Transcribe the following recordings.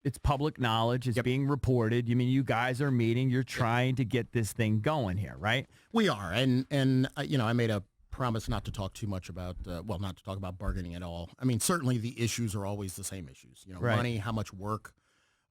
it's public knowledge. It's being reported. I mean, you guys are meeting. You're trying to get this thing going here, right? We are, and I made a promise not to talk too much about, not to talk about bargaining at all. I mean, certainly the issues are always the same issues. Money, how much work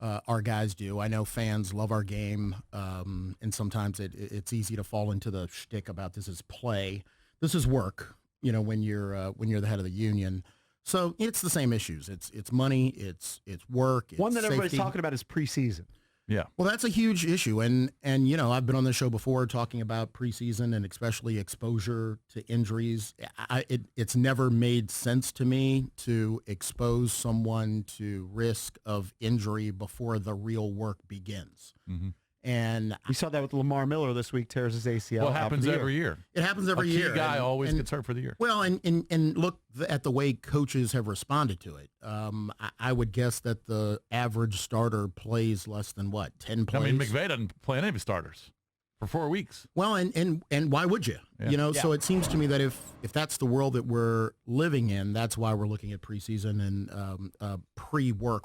our guys do. I know fans love our game, and sometimes it's easy to fall into the shtick about this is play, this is work. When you're the head of the union. So it's the same issues. It's money, it's work, it's one that everybody's safety. talking about is preseason. Yeah. Well, that's a huge issue, and I've been on this show before talking about preseason and especially exposure to injuries. It's never made sense to me to expose someone to risk of injury before the real work begins. Mm-hmm. And we saw that with Lamar Miller this week, tears his ACL. Well, it happens every year. It happens every year. A key guy always gets hurt for the year. Well, and look at the way coaches have responded to it. I would guess that the average starter plays less than 10 plays. I mean, McVay doesn't play any of his starters for 4 weeks. Well, and why would you? Yeah. So it seems to me that if that's the world that we're living in, that's why we're looking at preseason and pre-work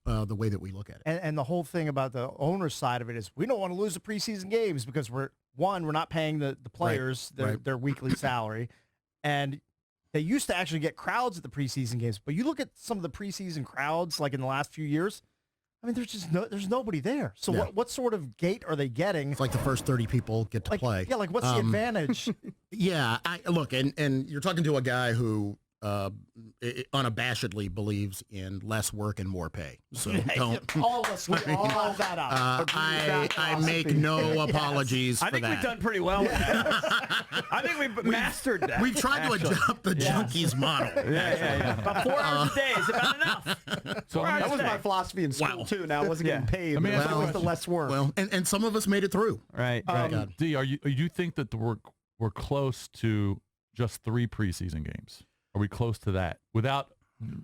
the way that we look at it. And the whole thing about the owner's side of it is we don't want to lose the preseason games because we're not paying the players their weekly salary. And they used to actually get crowds at the preseason games. But you look at some of the preseason crowds like in the last few years, I mean, there's nobody there. So what sort of gate are they getting? It's like the first 30 people get to play. Yeah, like what's the advantage? Yeah, look, and you're talking to a guy who unabashedly believes in less work and more pay. So don't. All of us would all that up. I make no apologies for that. I think we've done pretty well with that. I think we've mastered that. We've tried to adopt the Junkies model. Yeah. About 4 hours a day is about enough. So that was my philosophy in school too. Now I wasn't getting paid. But it was the less work. Well, and some of us made it through. Right. D, you think that we're close to just 3 preseason games? Are we close to that without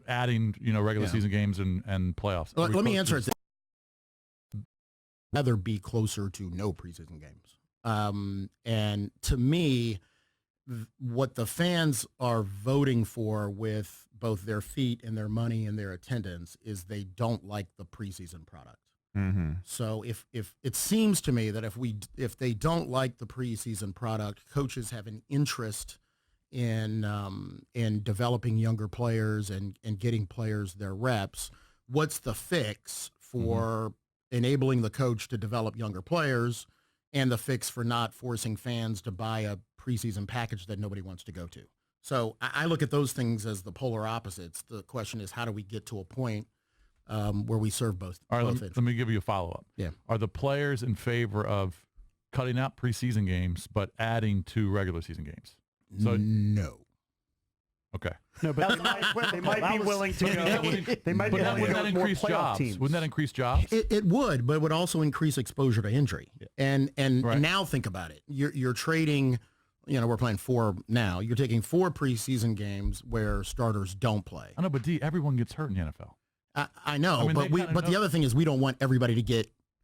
adding, regular season games and playoffs? Let me answer it. I'd rather be closer to no preseason games. And to me, what the fans are voting for with both their feet and their money and their attendance is they don't like the preseason product. Mm-hmm. So if it seems to me that if they don't like the preseason product, coaches have an interest in developing younger players and getting players their reps. What's the fix for enabling the coach to develop younger players and the fix for not forcing fans to buy a preseason package that nobody wants to go to? So I look at those things as the polar opposites. The question is, how do we get to a point where we serve both? All right, let me give you a follow-up. Yeah. Are the players in favor of cutting out preseason games but adding 2 regular season games? So, no. Okay. No, but they might be willing to go. They might be willing to go with more playoff teams. Wouldn't that increase jobs? It would, but it would also increase exposure to injury. Yeah. And now think about it. You're trading, we're playing 4 now. You're taking 4 preseason games where starters don't play. I know, but D, everyone gets hurt in the NFL. I know, but the other thing is we don't want everybody to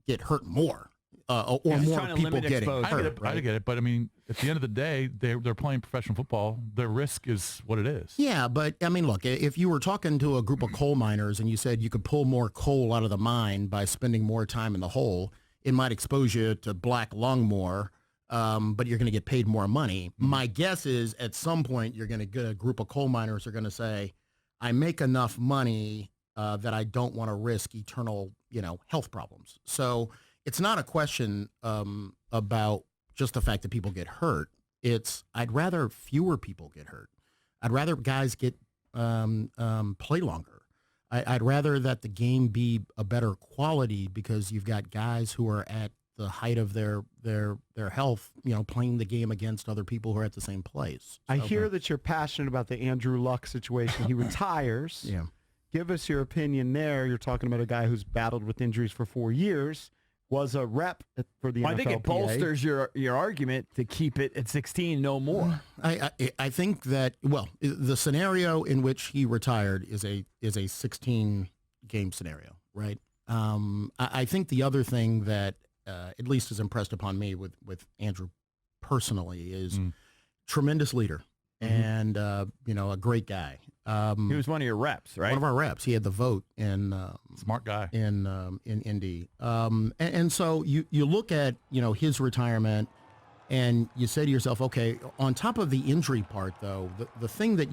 get hurt more. Or more people getting hurt. I get it, but I mean, at the end of the day, they're playing professional football. Their risk is what it is. Yeah, but I mean, look, if you were talking to a group of coal miners and you said you could pull more coal out of the mine by spending more time in the hole, it might expose you to black lung more, but you're going to get paid more money. My guess is at some point you're going to get a group of coal miners who are going to say, I make enough money that I don't want to risk eternal, health problems. So it's not a question about just the fact that people get hurt. It's I'd rather fewer people get hurt. I'd rather guys get play longer. I'd rather that the game be a better quality because you've got guys who are at the height of their health, playing the game against other people who are at the same place. I hear that you're passionate about the Andrew Luck situation. He retires. Yeah. Give us your opinion there. You're talking about a guy who's battled with injuries for 4 years. Was a rep for the NFLPA. I think it bolsters your argument to keep it at 16, no more. I think that, the scenario in which he retired is a 16-game scenario, right? I think the other thing that at least is impressed upon me with Andrew personally is tremendous leader and, a great guy. He was one of your reps, right? One of our reps. He had the vote in Smart guy. in Indy. And so you look at his retirement, and you say to yourself, okay, on top of the injury part, though, the thing that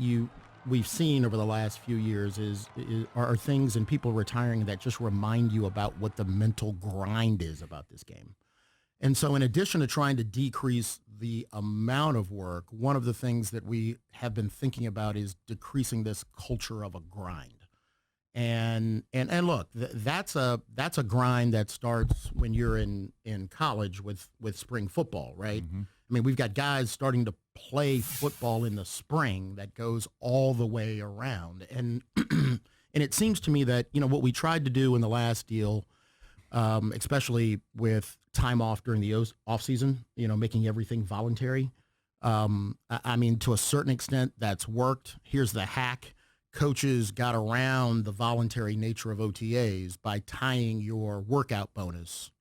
we've seen over the last few years are things and people retiring that just remind you about what the mental grind is about this game. And so in addition to trying to decrease the amount of work, one of the things that we have been thinking about is decreasing this culture of a grind. And look, that's a grind that starts when you're in college with spring football, right? Mm-hmm. I mean, we've got guys starting to play football in the spring that goes all the way around. And and it seems to me that, what we tried to do in the last deal, especially with time off during the off season, making everything voluntary. I mean, to a certain extent, that's worked. Here's the hack. Coaches got around the voluntary nature of OTAs by tying your workout bonus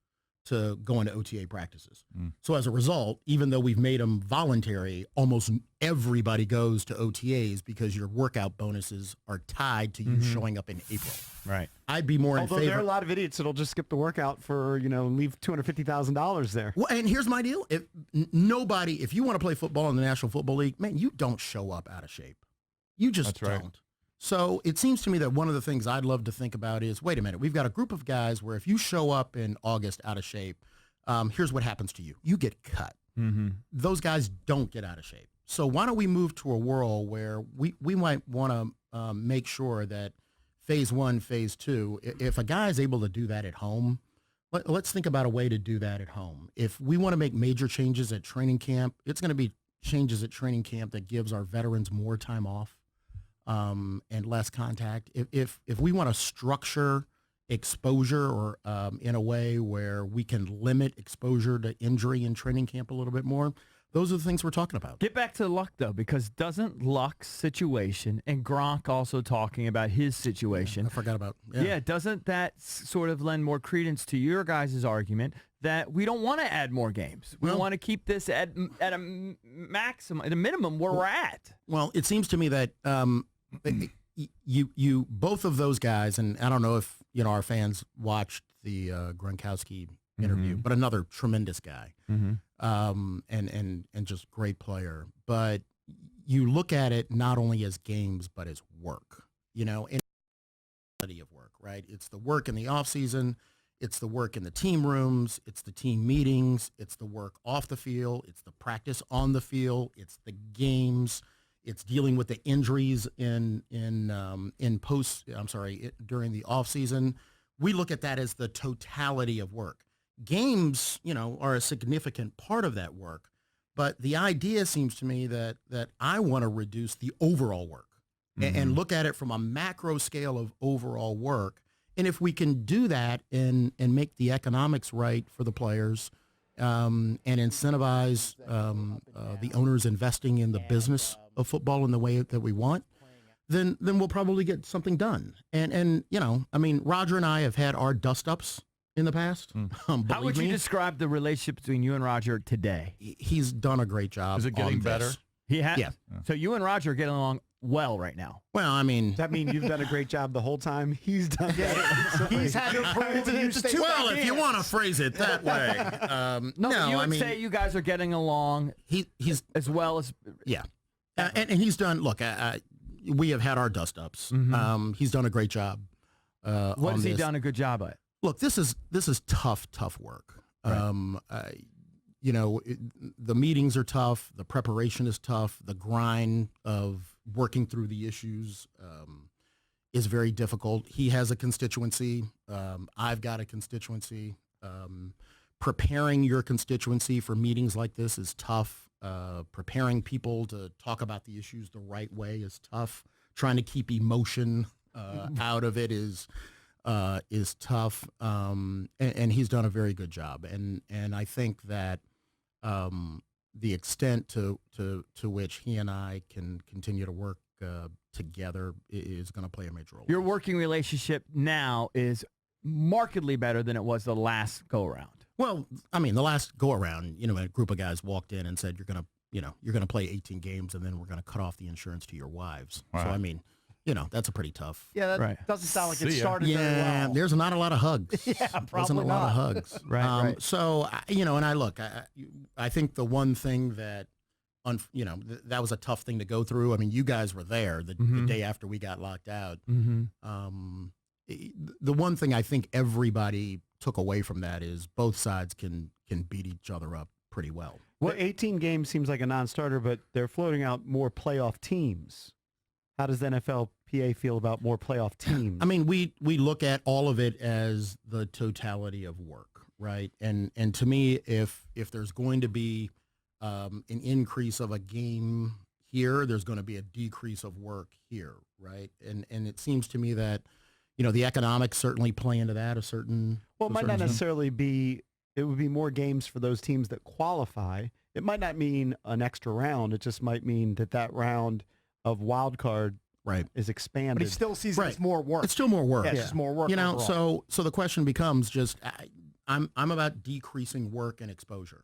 to going to OTA practices. So as a result, even though we've made them voluntary, almost everybody goes to OTAs because your workout bonuses are tied to you showing up in April. Right. I'd be more in favor. Although there are a lot of idiots that'll just skip the workout for, leave $250,000 there. Well, and here's my deal. If you want to play football in the National Football League, man, you don't show up out of shape. You just That's right. don't. So it seems to me that one of the things I'd love to think about is, wait a minute, we've got a group of guys where if you show up in August out of shape, here's what happens to you. You get cut. Mm-hmm. Those guys don't get out of shape. So why don't we move to a world where we might want to make sure that phase 1, phase 2, if a guy is able to do that at home, let's think about a way to do that at home. If we want to make major changes at training camp, it's going to be changes at training camp that gives our veterans more time off. And less contact. If we want to structure exposure or in a way where we can limit exposure to injury in training camp a little bit more, those are the things we're talking about. Get back to Luck, though, because doesn't Luck's situation, and Gronk also talking about his situation. I forgot about. Yeah, doesn't that sort of lend more credence to your guys' argument that we don't want to add more games? We want to keep this at a maximum, at a minimum where we're at. Well, it seems to me that you both of those guys, and I don't know if our fans watched the Gronkowski interview, but another tremendous guy, and just great player. But you look at it not only as games but as work, and quality of work, right? It's the work in the off season, it's the work in the team rooms, it's the team meetings, it's the work off the field, it's the practice on the field, it's the games. It's dealing with the injuries during the off season. We look at that as the totality of work. Games, are a significant part of that work, but the idea seems to me that I want to reduce the overall work and look at it from a macro scale of overall work. And if we can do that and make the economics right for the players, and incentivize the owners investing in the business of football in the way that we want, then we'll probably get something done. And Roger and I have had our dust-ups in the past. How would you describe the relationship between you and Roger today? He's done a great job. Is it getting better? He has. Yeah. So you and Roger are getting along well right now. Well, I mean, Does that mean you've done a great job the whole time? He's done that. He's had to prove that you stay. well, if you want to phrase it that way. You would say you guys are getting along. He's as well as and he's done. Look, we have had our dust ups. He's done a great job. What has he done a good job at? Look, this is tough work. Right. The meetings are tough. The preparation is tough. The grind of working through the issues is very difficult. He has a constituency. I've got a constituency. Preparing your constituency for meetings like this is tough. Preparing people to talk about the issues the right way is tough. Trying to keep emotion out of it is tough. And he's done a very good job. And I think that the extent to which he and I can continue to work together is going to play a major role. Your working relationship now is markedly better than it was the last go-around. Well, I mean, the last go-around, a group of guys walked in and said, you're going to play 18 games and then we're going to cut off the insurance to your wives. Wow. So, I mean, that's a pretty tough. Yeah, that Right. doesn't sound like it See ya. started very Yeah, well. there's not a lot of hugs. Yeah, Wasn't probably a lot of not. hugs. Right. So, and I think the one thing that, that was a tough thing to go through. I mean, you guys were there the day after we got locked out. Mm-hmm. The one thing I think everybody took away from that is both sides can beat each other up pretty well. Well, 18 games seems like a non-starter, but they're floating out more playoff teams. How does the NFLPA feel about more playoff teams? I mean, we look at all of it as the totality of work, right? And to me, if there's going to be an increase of a game here, there's going to be a decrease of work here, right? And it seems to me that, the economics certainly play into that Well, it might not necessarily be. It would be more games for those teams that qualify. It might not mean an extra round. It just might mean that round of wild card is expanded. But he still sees it as more work. It's still more work. Yeah, it's just more work. Overall. So the question becomes just, I'm about decreasing work and exposure.